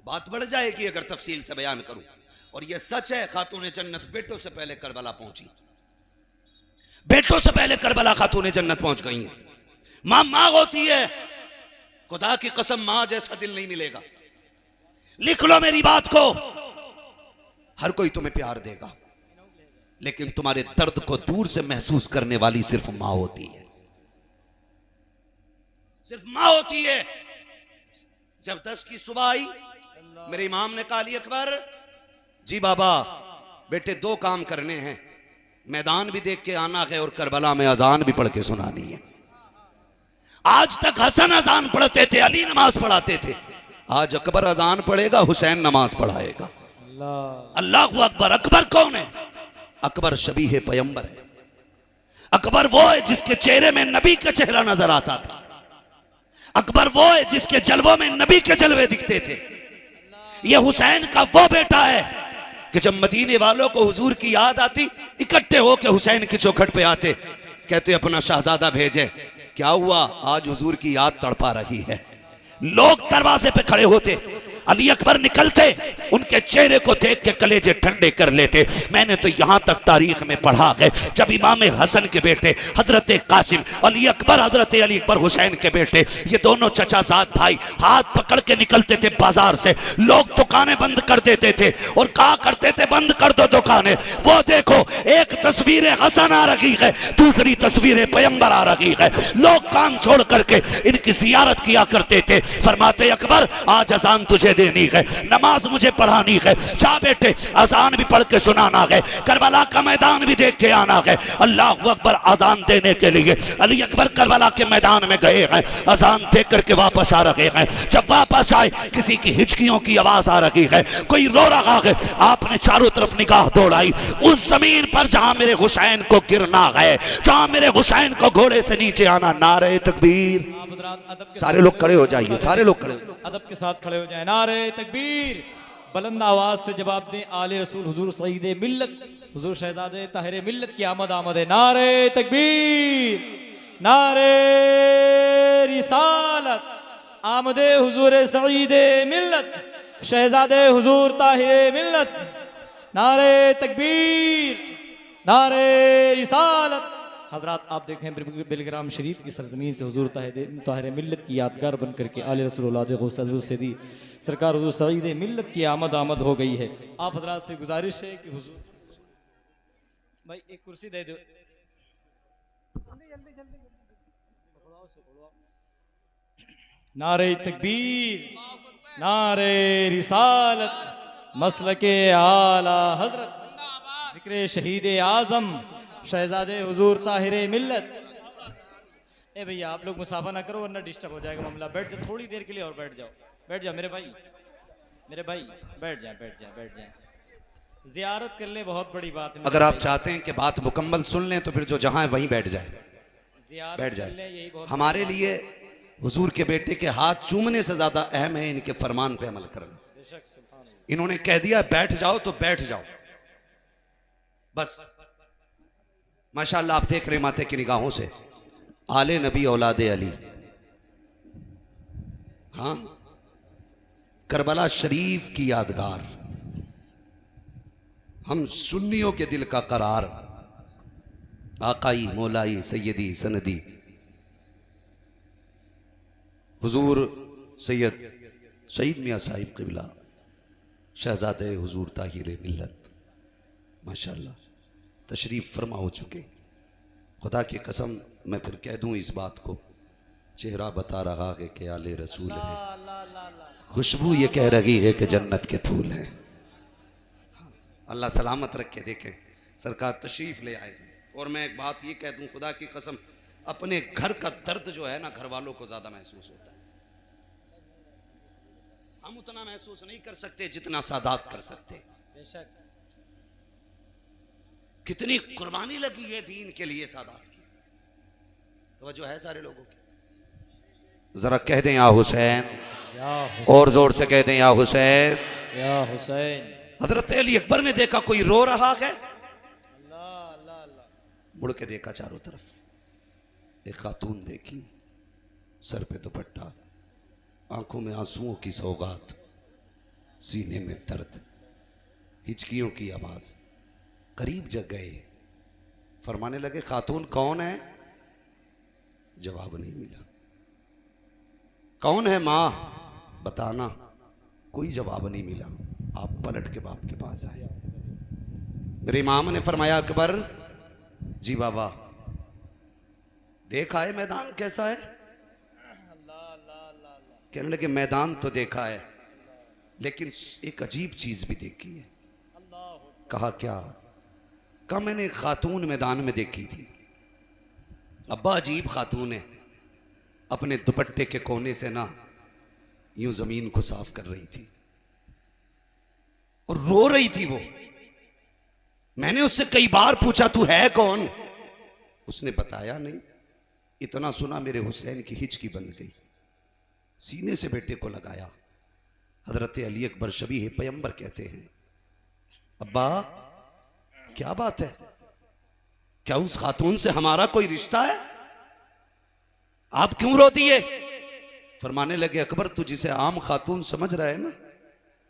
बात बढ़ जाएगी अगर तफसील से बयान करूं। और यह सच है, खातून जन्नत बेटों से पहले करबला पहुंची, बेटों से पहले करबला खातून जन्नत पहुंच गई हैं। मां मां होती है, खुदा की कसम मां जैसा दिल नहीं मिलेगा। लिख लो मेरी बात को, हर कोई तुम्हें प्यार देगा, लेकिन तुम्हारे दर्द को दूर से महसूस करने वाली सिर्फ मां होती है, सिर्फ मां होती है। जब 10 की सुबह आई, मेरे इमाम ने कहा अली अकबर जी बाबा बेटे 2 काम करने हैं, मैदान भी देख के आना है और करबला में अजान भी पढ़ के सुनानी है। आज तक हसन अजान पढ़ते थे, अली नमाज पढ़ाते थे, आज अकबर अजान पढ़ेगा, हुसैन नमाज पढ़ाएगा। अल्लाह अकबर। अकबर कौन है? अकबर शबीह पैगंबर है। अकबर वो है जिसके चेहरे में नबी का चेहरा नजर आता था। अकबर वो है जिसके जलवों में नबी के जलवे दिखते थे। ये हुसैन का वो बेटा है कि जब मदीने वालों को हुजूर की याद आती, इकट्ठे होकर हुसैन की चौखट पे आते, कहते अपना शहजादा भेजे। क्या हुआ? आज हुजूर की याद तड़पा रही है। लोग दरवाजे पे खड़े होते, अली अकबर निकलते, उनके चेहरे को देख के कलेजे ठंडे कर लेते। मैंने तो यहां तक तारीख में पढ़ा है, जब इमाम हसन के बेटे हजरत कासिम अली अकबर, हजरत अली अकबर हुसैन के बेटे, ये दोनों चचाजाद भाई हाथ पकड़ के निकलते थे बाजार से, लोग दुकानें बंद कर देते थे और कहा करते थे बंद कर दो दुकानें। वो देखो एक तस्वीर हसन आ रही है, दूसरी तस्वीर पैगंबर आ रही है। लोग काम छोड़ करके इनकी जियारत किया करते थे। फरमाते अकबर आज अजान तुझे देनी है, नमाज मुझे पढ़ानी है, जा बेटे अजान भी पढ़ के सुनाना है, करबला का मैदान भी देख के आना है। अल्लाह अकबर। अजान देने के लिए अली अकबर करबला के मैदान में गए हैं, अजान देख करके वापस आ रहे हैं। जब वापस आए, किसी की हिचकियों की आवाज आ रही है, कोई रो रहा है। आपने चारों तरफ निगाह दौड़ाई, उस जमीन पर जहां मेरे हुसैन को गिरना है, जहां मेरे हुसैन को घोड़े से नीचे आना। नारे तकबीर। सारे लोग खड़े हो जाइए, सारे लोग खड़े हो, अदब के साथ खड़े हो जाए। नारे तकबीर। बुलंद आवाज से जवाब दें, आले रसूल हुजूर सईद मिल्लत हुजूर शहजादे ताहिर मिल्लत की आमद आमद है। नारे तकबीर, नारे रिसालत, आमदे हुजूर सईद मिल्लत शहजादे हुजूर ताहिर मिल्लत। नारे तकबीर, नारे रिसालत। हजरात आप देखें बिलग्राम शरीफ की सरजमीन से हुजूर ताहिर मिल्लत की यादगार बन करके आले रसूल सदी सरकार हुजूर सईद मिल्लत की आमद आमद हो गई है। आप हजरात से गुजारिश है कि हुजूर भाई एक कुर्सी दे दो। नारे तकबीर, नारे रिसालत, मसलके आला हजरत, जिक्र शहीद आजम शहजादे हुजूर ताहिर मिल्लत। ए भैया आप लोग मुसाफा ना करो वरना डिस्टर्ब हो जाएगा मामला। बैठ जाओ थोड़ी देर के लिए और बैठ जाओ, बैठ जाओ मेरे भाई, मेरे भाई बैठ जाए, बैठ जाए, बैठ जाए। जियारत कर ले, बहुत बड़ी बात है। अगर आप चाहते हैं कि बात मुकम्मल सुन लें तो फिर जो जहां है वहीं बैठ जाए, बैठ जाए। यही बहुत हमारे लिए हुजूर के बेटे के हाथ चूमने से ज्यादा अहम है इनके फरमान पे अमल करना। इन्होंने कह दिया बैठ जाओ तो बैठ जाओ, बस। माशाअल्लाह आप देख रहे माते की निगाहों से आले नबी औलादे अली। हाँ, करबला शरीफ की यादगार, हम सुन्नियों के दिल का करार, आकाई मौलाई सैयदी सनदी हुजूर सैयद सईद मियां साहिब क़िबला शहजादे हुजूर ताहिर मिल्लत माशाअल्लाह तशरीफ फरमा हो चुके। खुदा की कसम मैं फिर कह दूं इस बात को, चेहरा बता रहा है कि आले रसूल है, खुशबू ये कह रही है कि जन्नत के फूल हैं। अल्लाह सलामत रख के देखें, सरकार तशरीफ ले आए। और मैं एक बात ये कह दूं, खुदा की कसम अपने घर का दर्द जो है ना घर वालों को ज्यादा महसूस होता है। हम उतना महसूस नहीं कर सकते जितना सादात कर सकते। बेशक कितनी कुर्बानी लगी है दीन के लिए सादात की, तो जो है सारे लोगों की। जरा कह दें या हुसैन, और जोर से कह दें या हुसैन, या हुसैन। हजरत अली अकबर ने देखा कोई रो रहा है, अल्लाह अल्लाह अल्लाह। मुड़ के देखा चारों तरफ, एक खातून देखी, सर पे दुपट्टा, आंखों में आंसुओं की सौगात, सीने में दर्द, हिचकियों की आवाज। करीब जग गए, फरमाने लगे खातून कौन है? जवाब नहीं मिला। कौन है मां? बताना। कोई जवाब नहीं मिला। आप पलट के बाप के पास आए। मेरे इमाम ने फरमाया अकबर जी बाबा, देखा है मैदान कैसा है? कहने लगे मैदान तो देखा है, लेकिन एक अजीब चीज भी देखी है। कहा क्या? कहा मैंने एक खातून मैदान में देखी थी। अब्बा अजीब खातून है, अपने दुपट्टे के कोने से ना यूं जमीन को साफ कर रही थी और रो रही थी वो। मैंने उससे कई बार पूछा तू है कौन? उसने बताया नहीं। इतना सुना मेरे हुसैन की हिचकी बंद गई। सीने से बेटे को लगाया। हजरत अली अकबर शबीह पैगंबर कहते हैं अब्बा क्या बात है? क्या उस खातून से हमारा कोई रिश्ता है? आप क्यों रोती है? फरमाने लगे अकबर तू जिसे आम खातून समझ रहा है ना,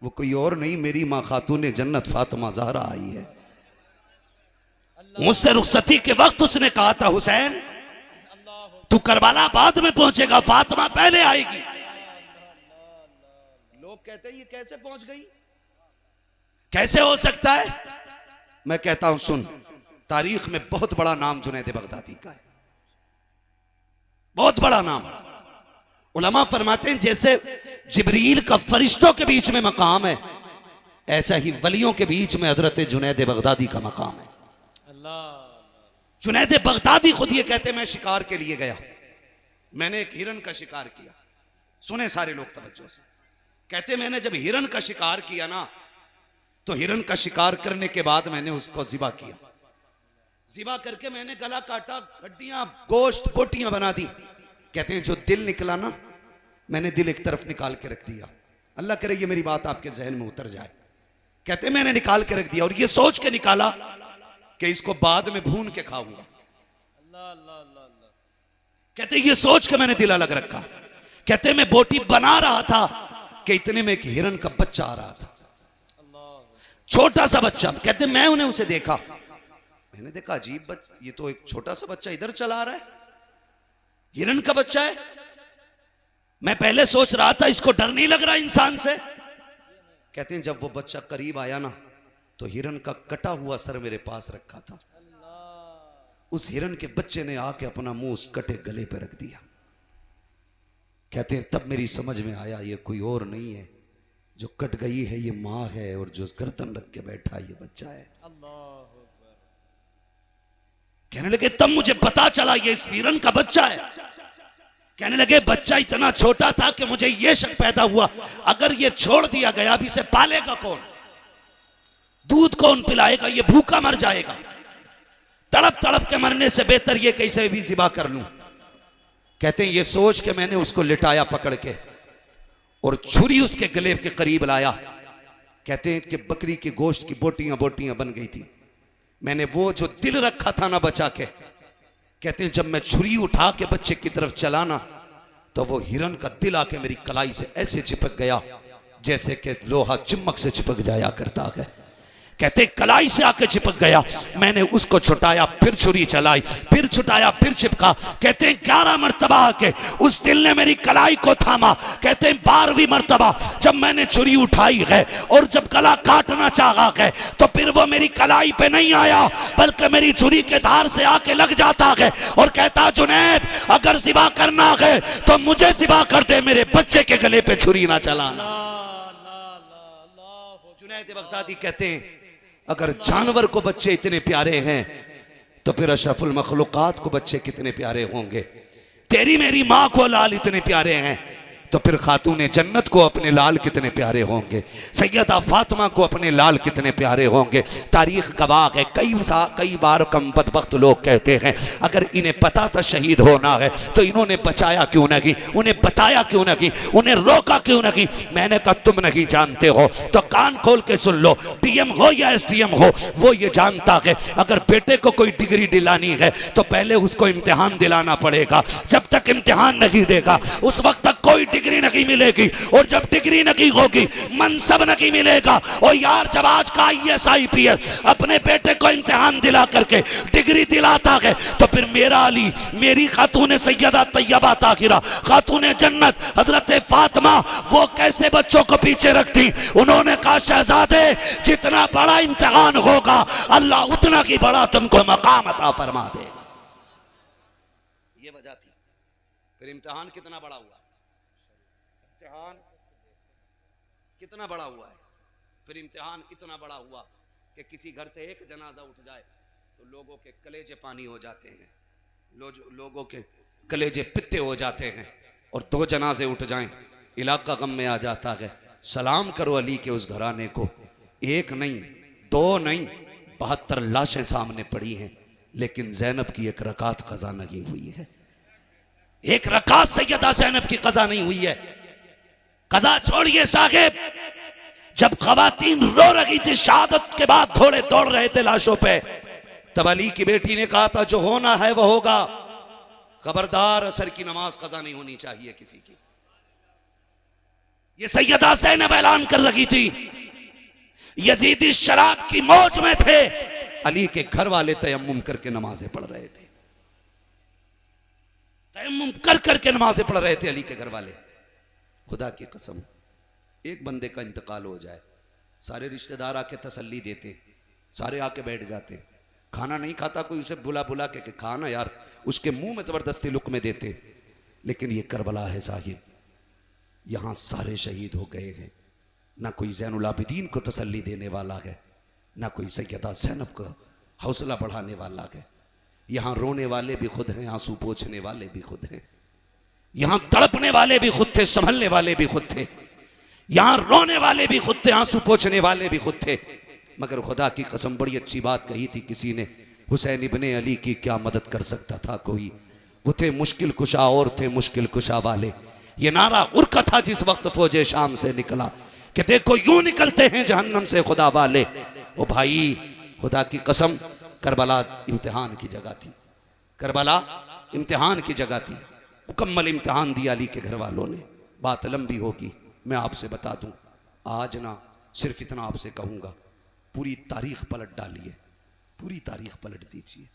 वो कोई और नहीं, मेरी मां खातून जन्नत फातिमा ज़हरा आई है। मुझसे रुखसती के वक्त उसने कहा था हुसैन तू करबला बाद में पहुंचेगा, फातिमा पहले आएगी। लोग कहते हैं ये कैसे पहुंच गई, कैसे हो सकता है? मैं कहता हूं सुन, तारीख में बहुत बड़ा नाम जुनैद बगदादी का है, बहुत बड़ा नाम। उलमा फरमाते हैं जैसे जिब्रील का फरिश्तों के बीच में मकाम है, ऐसा ही वलियों के बीच में हजरत जुनैद बगदादी का मकाम है। जुनैद बगदादी खुद ये कहते मैं शिकार के लिए गया, मैंने एक हिरन का शिकार किया। सुने सारे लोग तवज्जो से। कहते मैंने जब हिरन का शिकार किया ना, तो हिरन का शिकार करने के बाद मैंने उसको ज़िबा किया। ज़िबा करके मैंने गला काटा, हड्डियां गोश्त बोटियां बना दी। कहते हैं जो दिल निकला ना, मैंने दिल एक तरफ निकाल के रख दिया। अल्लाह करे ये मेरी बात आपके जहन में उतर जाए। कहते मैंने निकाल के रख दिया और ये सोच के निकाला कि इसको बाद में भून के खाऊंगा। कहते ये सोच के मैंने दिल अलग रखा। कहते मैं बोटी बना रहा था कि इतने में एक हिरन का बच्चा आ रहा था, छोटा सा बच्चा। कहते मैं उन्हें उसे देखा, मैंने देखा अजीब बच्चा, ये तो एक छोटा सा बच्चा इधर चला रहा है, हिरन का बच्चा है। मैं पहले सोच रहा था इसको डर नहीं लग रहा इंसान से। कहते हैं जब वो बच्चा करीब आया ना, तो हिरन का कटा हुआ सर मेरे पास रखा था। उस हिरन के बच्चे ने आके अपना मुंह उस कटे गले पे रख दिया। कहते हैं तब मेरी समझ में आया ये कोई और नहीं है, जो कट गई है ये माँ है, और जो गर्दन रख के बैठा ये बच्चा है। कहने लगे तब मुझे पता चला ये इस हिरन का बच्चा है। कहने लगे बच्चा इतना छोटा था कि मुझे ये शक पैदा हुआ अगर ये छोड़ दिया गया, अभी से पालेगा कौन, दूध कौन पिलाएगा, ये भूखा मर जाएगा। तड़प तड़प के मरने से बेहतर ये कैसे भी ज़िबा कर लूं। कहते हैं ये सोच के मैंने उसको लिटाया पकड़ के और छुरी उसके गले के करीब लाया। कहते हैं कि बकरी के गोश्त की बोटियां बोटियां बन गई थी। मैंने वो जो दिल रखा था ना बचा के, कहते हैं जब मैं छुरी उठा के बच्चे की तरफ चलाना, तो वो हिरन का दिल आके मेरी कलाई से ऐसे चिपक गया जैसे कि लोहा चिमक से चिपक जाया करता है। कहते कलाई से आके चिपक गया। मैंने उसको छुटाया, फिर छुरी चलाई, फिर छुटाया, फिर चिपका। कहते हैं 11 मरतबा आके उस दिल ने मेरी कलाई को थामा। कहते हैं 12वीं मरतबा जब मैंने छुरी उठाई है और जब गला काटना चाहा है, तो फिर वो मेरी कलाई पे नहीं आया, बल्कि मेरी छुरी के धार से आके लग जाता है और कहता जुनैद अगर ज़िबा करना है तो मुझे ज़िबा कर दे, मेरे बच्चे के गले पे छुरी ना चलाना। जुनैद बगदादी कहते हैं अगर जानवर को बच्चे इतने प्यारे हैं तो फिर अशरफुल मखलूकात को बच्चे कितने प्यारे होंगे। तेरी मेरी माँ को लाल इतने प्यारे हैं तो फिर खातून जन्नत को अपने लाल कितने प्यारे होंगे, सैयदा फातिमा को अपने लाल कितने प्यारे होंगे। तारीख गवाह है, कई बार कम बदबख्त लोग कहते हैं अगर इन्हें पता था शहीद होना है तो इन्होंने बचाया क्यों नहीं, उन्हें बताया क्यों नहीं, उन्हें रोका क्यों नहीं। मैंने कहा तुम नहीं जानते हो तो कान खोल के सुन लो, डीएम हो या एसडीएम हो वो ये जानता है अगर बेटे को कोई डिग्री दिलानी है तो पहले उसको इम्तिहान दिलाना पड़ेगा। जब तक इम्तिहान नहीं देगा उस वक्त तक कोई डिग्री नहीं मिलेगी, और जब डिग्री नहीं होगी मनसब नहीं मिलेगा। और यार जब आज का IAS IPS अपने बेटे को इम्तिहान दिला करके डिग्री दिलाता है, तो फिर मेरा अली, मेरी खातून सैयदा तैयबा ताहिरा खातून जन्नत हजरत फातिमा, वो कैसे बच्चों को पीछे रखती? उन्होंने कहा शहजादे जितना बड़ा इम्तिहान होगा अल्लाह उतना की बड़ा तुमको मकाम अता फरमा देगा। ये वजह थी। फिर इम्तिहान कितना बड़ा हुआ, इम्तिहान कितना बड़ा हुआ है। फिर इम्तिहान इतना बड़ा हुआ कि किसी घर से एक जनाजा उठ जाए तो लोगों के कलेजे पानी हो जाते हैं, लोगों के कलेजे पित्ते हो जाते हैं। और 2 जनाजे उठ जाएं इलाका गम में आ जाता है। सलाम करो अली के उस घराने को, 1 नहीं 2 नहीं 72 लाशें सामने पड़ी हैं, लेकिन ज़ैनब की 1 रकात कज़ा नहीं हुई है। 1 रकात सैयदा ज़ैनब की कज़ा नहीं हुई है। कज़ा छोड़िए साहिब, जब ख़वातीन रो रही थी शहादत के बाद, घोड़े दौड़ रहे थे लाशों पे, तब अली की बेटी ने कहा था जो होना है वो होगा, खबरदार असर की नमाज कज़ा नहीं होनी चाहिए किसी की। ये सैयदा ज़ैनब ऐलान कर रही थी। यजीदी शराब की मौज में थे, अली के घर वाले तयम्मुम करके नमाजें पढ़ रहे थे, तयम्मुम कर करके नमाजें पढ़ रहे थे अली के घर वाले। खुदा की कसम, एक बंदे का इंतकाल हो जाए, सारे रिश्तेदार आके तसल्ली देते, सारे आके बैठ जाते, खाना नहीं खाता कोई, उसे बुला बुला के खाना यार, उसके मुंह में जबरदस्ती लुक़्मे देते। लेकिन ये करबला है साहिब, यहाँ सारे शहीद हो गए हैं, ना कोई ज़ैनुल आबिदीन को तसल्ली देने वाला है, ना कोई सैयदा ज़ैनब का हौसला बढ़ाने वाला है। यहाँ रोने वाले भी खुद हैं, आंसू पोंछने वाले भी खुद हैं, यहाँ तड़पने वाले भी खुद थे, संभलने वाले भी खुद थे, यहाँ रोने वाले भी खुद थे, आंसू पोंछने वाले भी खुद थे। मगर खुदा की कसम बड़ी अच्छी बात कही थी किसी ने, हुसैन इब्ने अली की क्या मदद कर सकता था कोई, वो थे मुश्किल कुशा और थे मुश्किल कुशा वाले। ये नारा उर्का था जिस वक्त फौजे शाम से निकला कि देखो यूं निकलते हैं जहन्नम से खुदा वाले। ओ भाई खुदा की कसम, करबला इम्तिहान की जगह थी, करबला इम्तिहान की जगह थी, मुकम्मल इम्तिहान दिया अली के घर वालों ने। बात लंबी होगी, मैं आपसे बता दूं, आज ना सिर्फ इतना आपसे कहूँगा, पूरी तारीख पलट डालिए, पूरी तारीख पलट दीजिए,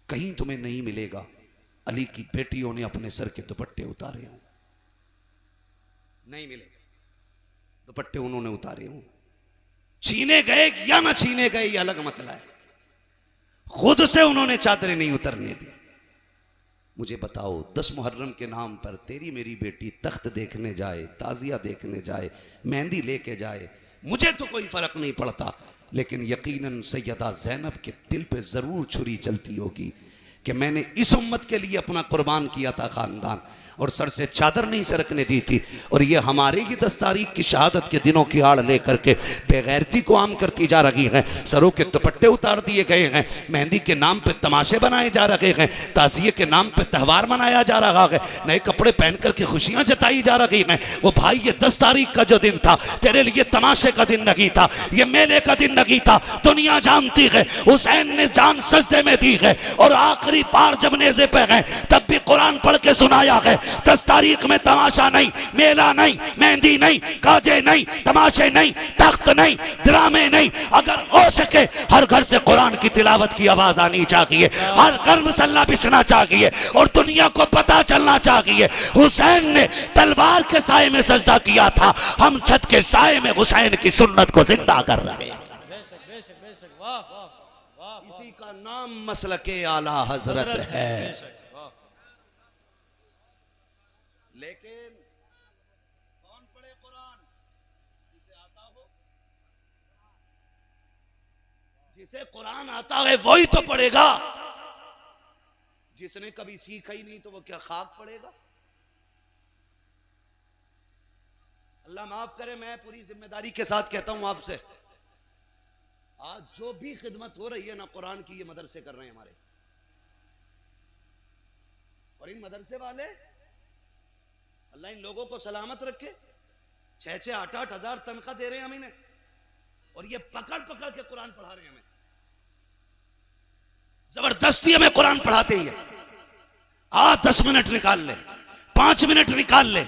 कहीं तुम्हें नहीं मिलेगा अली की बेटियों ने अपने सर के दुपट्टे उतारे हों, नहीं मिलेगा। दुपट्टे उन्होंने उतारे हों, छीने गए या ना छीने गए ये अलग मसला है, खुद से उन्होंने चादरें नहीं उतरने दी। मुझे बताओ 10 मुहर्रम के नाम पर तेरी मेरी बेटी तख्त देखने जाए, ताजिया देखने जाए, मेहंदी लेके जाए, मुझे तो कोई फर्क नहीं पड़ता, लेकिन यकीनन सैयदा ज़ैनब के दिल पे ज़रूर छुरी चलती होगी कि मैंने इस उम्मत के लिए अपना कुर्बान किया था ख़ानदान, और सर से चादर नहीं सरकने दी थी। और ये हमारे ही 10 तारीख की शहादत के दिनों की आड़ लेकर के बेगैरती को आम करती जा रही हैं, सरों के दुपट्टे उतार दिए गए हैं, मेहंदी के नाम पे तमाशे बनाए जा रहे हैं, ताज़िये के नाम पे त्यौहार मनाया जा रहा है, नए कपड़े पहन करके खुशियाँ जताई जा रही हैं। वो भाई ये 10 तारीख का जो दिन था तेरे लिए तमाशे का दिन नहीं था, ये मेले का दिन नहीं था। दुनिया जानती है हुसैन ने जान सजदे में दी है, और आखिरी बार जब नेज़े पे गए तब भी कुरान पढ़ के सुनाया है। 10 तारीख में तमाशा नहीं, मेला नहीं, मेहंदी नहीं, काजे नहीं, तमाशे नहीं, तख्त नहीं, ड्रामे नहीं। अगर हो सके हर घर से कुरान की तिलावत की आवाज आनी चाहिए, हर घर मसल्ला बिछना चाहिए, और दुनिया को पता चलना चाहिए हुसैन ने तलवार के साए में सजदा किया था, हम छत के साए में हुसैन की सुन्नत को जिंदा कर रहे हैं। इसी का नाम मसलके आला हजरत है। लेकिन कौन पढ़े कुरान? जिसे आता हो, जिसे कुरान आता है वही तो पढ़ेगा, जिसने कभी सीखा ही नहीं तो वो क्या खाक पढ़ेगा? अल्लाह माफ करे, मैं पूरी जिम्मेदारी के साथ कहता हूं आपसे, आज जो भी खिदमत हो रही है ना कुरान की, ये मदरसे कर रहे हैं हमारे, और इन मदरसे वाले अल्लाह इन लोगों को सलामत रखे, 6-6, 8-8 हजार तनख्वाह दे रहे हैं हम इन्हें, और ये पकड़ पकड़ के कुरान पढ़ा रहे हैं हमें, जबरदस्ती हमें कुरान पढ़ाते ही है। 10 मिनट निकाल ले, 5 मिनट निकाल ले,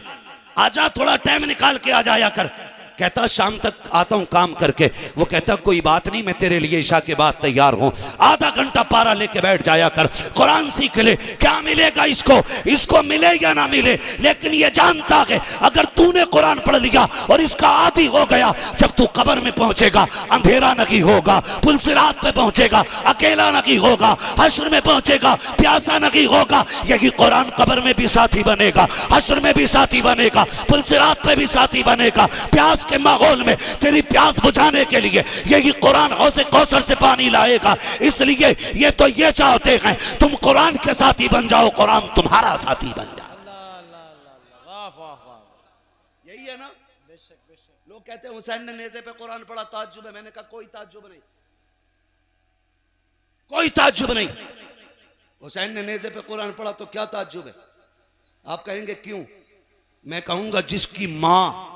आजा, थोड़ा टाइम निकाल के आ जाया कर। कहता शाम तक आता हूं काम करके। वो कहता कोई बात नहीं, मैं तेरे लिए ईशा के बाद तैयार हूं। आधा घंटा पारा लेके बैठ जाया कर, कुरान सीख ले। क्या मिलेगा इसको? इसको मिले या ना मिले, लेकिन ये जानता है अगर तूने कुरान पढ़ लिया और इसका आदी हो गया, जब तू कब्र में पहुंचेगा अंधेरा नहीं होगा, पुलसिरात पे पहुंचेगा अकेला नहीं होगा, हश्र में पहुंचेगा प्यासा नहीं होगा। यही कुरान कब्र में भी साथी बनेगा, हश्र में भी साथी बनेगा, पुलसिरात पे भी साथी बनेगा। प्यास के माहौल में तेरी प्यास बुझाने के लिए यही कुरान हौज़े कौसर से पानी लाएगा। इसलिए ये तो ये चाहते हैं तुम कुरान के साथी बन जाओ, कुरान तुम्हारा साथी बन जाओ। यही है ना। लोग कहते हैं हुसैन ने नेज़े पे कुरान पढ़ा, ताज्जुब है। मैंने कहा कोई ताज्जुब नहीं, कोई ताज्जुब नहीं। हुसैन ने नेज़े पे कुरान पढ़ा तो क्या ताज्जुब है? आप कहेंगे क्यों? मैं कहूंगा जिसकी मां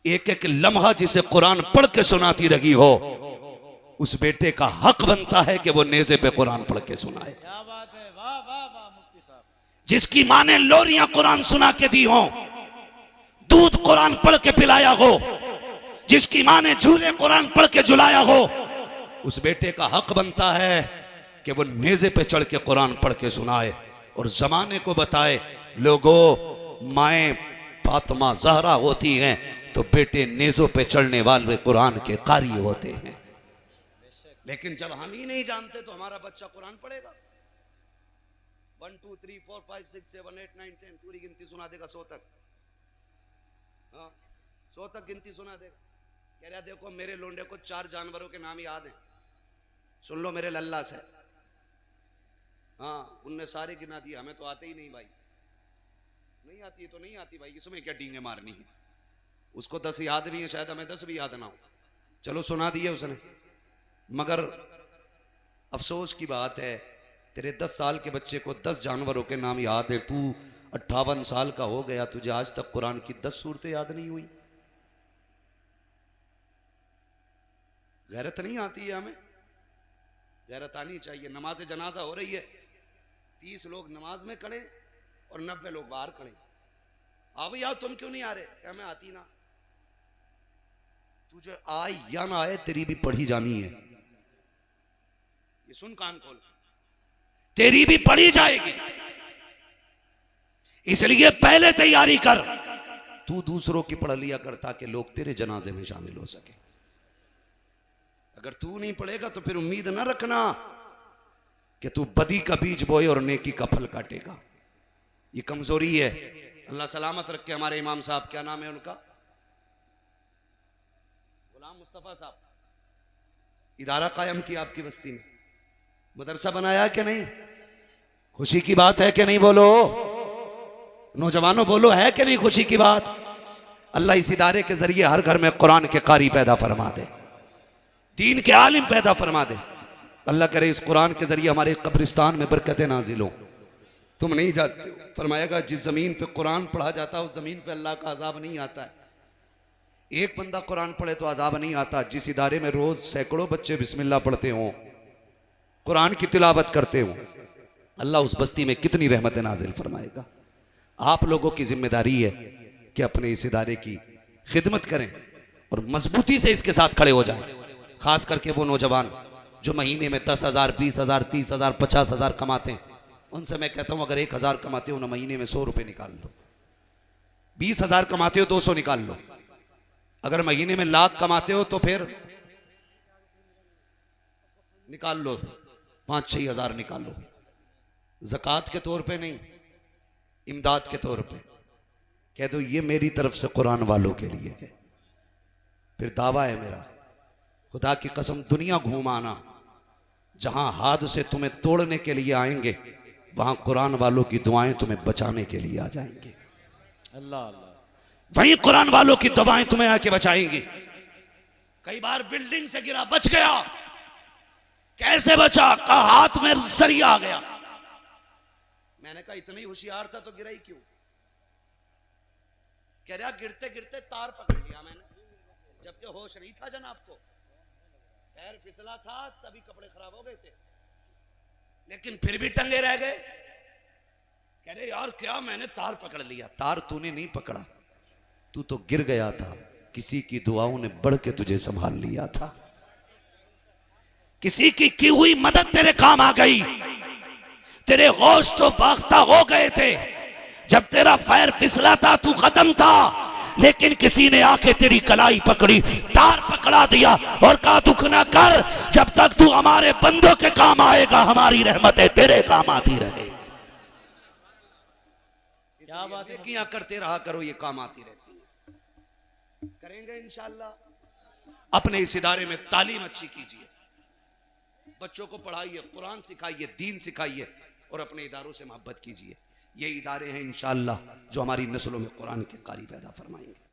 एक एक लम्हा जिसे कुरान पढ़ के सुनाती रही हो, उस बेटे का हक बनता है कि वो नेज़े पे कुरान पढ़ के सुनाए। क्या बात है, वाह वाह वाह मुफ्ती साहब। जिसकी मां ने लोरियां कुरान सुना के दी हो, दूध कुरान पढ़ के पिलाया हो, जिसकी मां ने झूले कुरान पढ़ के झुलाया हो, उस बेटे का हक बनता है कि वो नेज़े पे चढ़ के कुरान पढ़ के सुनाए और जमाने को बताए, लोगों माएँ फातिमा ज़हरा होती हैं तो बेटे नेज़ों पे चढ़ने वाले कुरान के कारी होते हैं। लेकिन जब हम ही नहीं जानते तो हमारा बच्चा कुरान पढ़ेगा। 1 2 3 4 5 6 7 8 9 10 पूरी गिनती सुना देगा 100 तक। हाँ 100 तक गिनती सुना देगा। कह रहा देखो मेरे लोंडे को 4 जानवरों के नाम याद हैं, सुन लो मेरे लल्ला से। हाँ उनने सारे गिना दिए, हमें तो आते ही नहीं भाई। नहीं आती है तो नहीं आती भाई, इसमें क्या डींगे मारनी है। उसको 10 याद भी है, शायद हमें 10 भी याद ना हो। चलो सुना दिए उसने, मगर अफसोस की बात है तेरे 10 साल के बच्चे को 10 जानवरों के नाम याद है, तू 58 साल का हो गया, तुझे आज तक कुरान की 10 सूरतें याद नहीं हुई। गैरत नहीं आती है हमें? गैरत आनी चाहिए। नमाज जनाजा हो रही है, 30 लोग नमाज में खड़े और 90 लोग बाहर खड़े। अब यार तुम क्यों नहीं आ रहे? क्या मैं आती ना? तुझे आए या ना आए तेरी भी पढ़ी जानी है। ये सुन कान खोल, तेरी भी पढ़ी जाएगी। इसलिए पहले तैयारी कर, तू दूसरों की पढ़ लिया कर ताकि लोग तेरे जनाजे में शामिल हो सके। अगर तू नहीं पढ़ेगा तो फिर उम्मीद ना रखना कि तू बदी का बीज बोए और नेकी का फल काटेगा। ये कमजोरी है। अल्लाह सलामत रखे। हमारे इमाम साहब, क्या नाम है उनका? गुलाम मुस्तफा साहब, इदारा कायम किया आपकी बस्ती में, मदरसा बनाया कि नहीं? खुशी की बात है कि नहीं? बोलो नौजवानों, बोलो है कि नहीं खुशी की बात? अल्लाह इस इदारे के जरिए हर घर में कुरान के कारी पैदा फरमा दे, दीन के आलिम पैदा फरमा दे। अल्लाह करे इस कुरान के जरिए हमारे कब्रिस्तान में बरकतें नाजिल हो। तुम नहीं जानते हो, फरमाएगा जिस जमीन पे कुरान पढ़ा जाता है उस जमीन पे अल्लाह का अजाब नहीं आता है। एक बंदा कुरान पढ़े तो अजाब नहीं आता। जिस इदारे में रोज सैकड़ों बच्चे बिस्मिल्लाह पढ़ते हों, कुरान की तिलावत करते हो, अल्लाह उस बस्ती में कितनी रहमत नाजिल फरमाएगा। आप लोगों की जिम्मेदारी है कि अपने इस इदारे की खिदमत करें और मजबूती से इसके साथ खड़े हो जाएं। खास करके वो नौजवान जो महीने में 10,000, 20,000, 30,000, 50,000 कमाते हैं, उनसे मैं कहता हूं अगर 1,000 कमाते हो ना, महीने में 100 रुपए निकाल दो। 20,000 कमाते हो 200 निकाल लो। अगर महीने में 1,00,000 कमाते हो तो फिर निकाल लो, 5-6 हज़ार निकाल लो। ज़कात के तौर पे नहीं, इमदाद के तौर पे कह दो ये मेरी तरफ से कुरान वालों के लिए है। फिर दावा है मेरा, खुदा की कसम दुनिया घूम आना, जहां हाथ से तुम्हें तोड़ने के लिए आएंगे वहां कुरान वालों की दुआएं तुम्हें बचाने के लिए आ जाएंगे। अल्लाह अल्लाह। वहीं कुरान वालों की दुआएं तुम्हें आके बचाएंगी। कई बार बिल्डिंग से गिरा, बच गया। कैसे बचा? का हाथ में सरिया आ गया। मैंने कहा इतना ही होशियार था तो गिरा ही क्यों? कह रहा गिरते गिरते तार पकड़ लिया मैंने, जबकि होश नहीं था जनाब को। पैर फिसला था तभी कपड़े खराब हो गए थे, लेकिन फिर भी टंगे रह गए। कह रहे यार क्या मैंने तार पकड़ लिया। तार तूने नहीं पकड़ा, तू तो गिर गया था, किसी की दुआओं ने बढ़ के तुझे संभाल लिया था। किसी की हुई मदद तेरे काम आ गई। तेरे होश तो बाख्ता हो गए थे, जब तेरा पैर फिसला था तू खत्म था, लेकिन किसी ने आके तेरी कलाई पकड़ी, तार पकड़ा दिया और कहा दुख ना कर, जब तक तू हमारे बंदों के काम आएगा हमारी रहमतें तेरे काम आती रहे। क्या बात है, किया करते रहा करो, ये काम आती रहती है। करेंगे इंशाअल्लाह। अपने इस इदारे में तालीम अच्छी कीजिए, बच्चों को पढ़ाइए, कुरान सिखाइए, दीन सिखाइए और अपने इदारों से मोहब्बत कीजिए। ये इदारे हैं इंशाअल्लाह जो हमारी नस्लों में कुरान के कारी पैदा फरमाएंगे।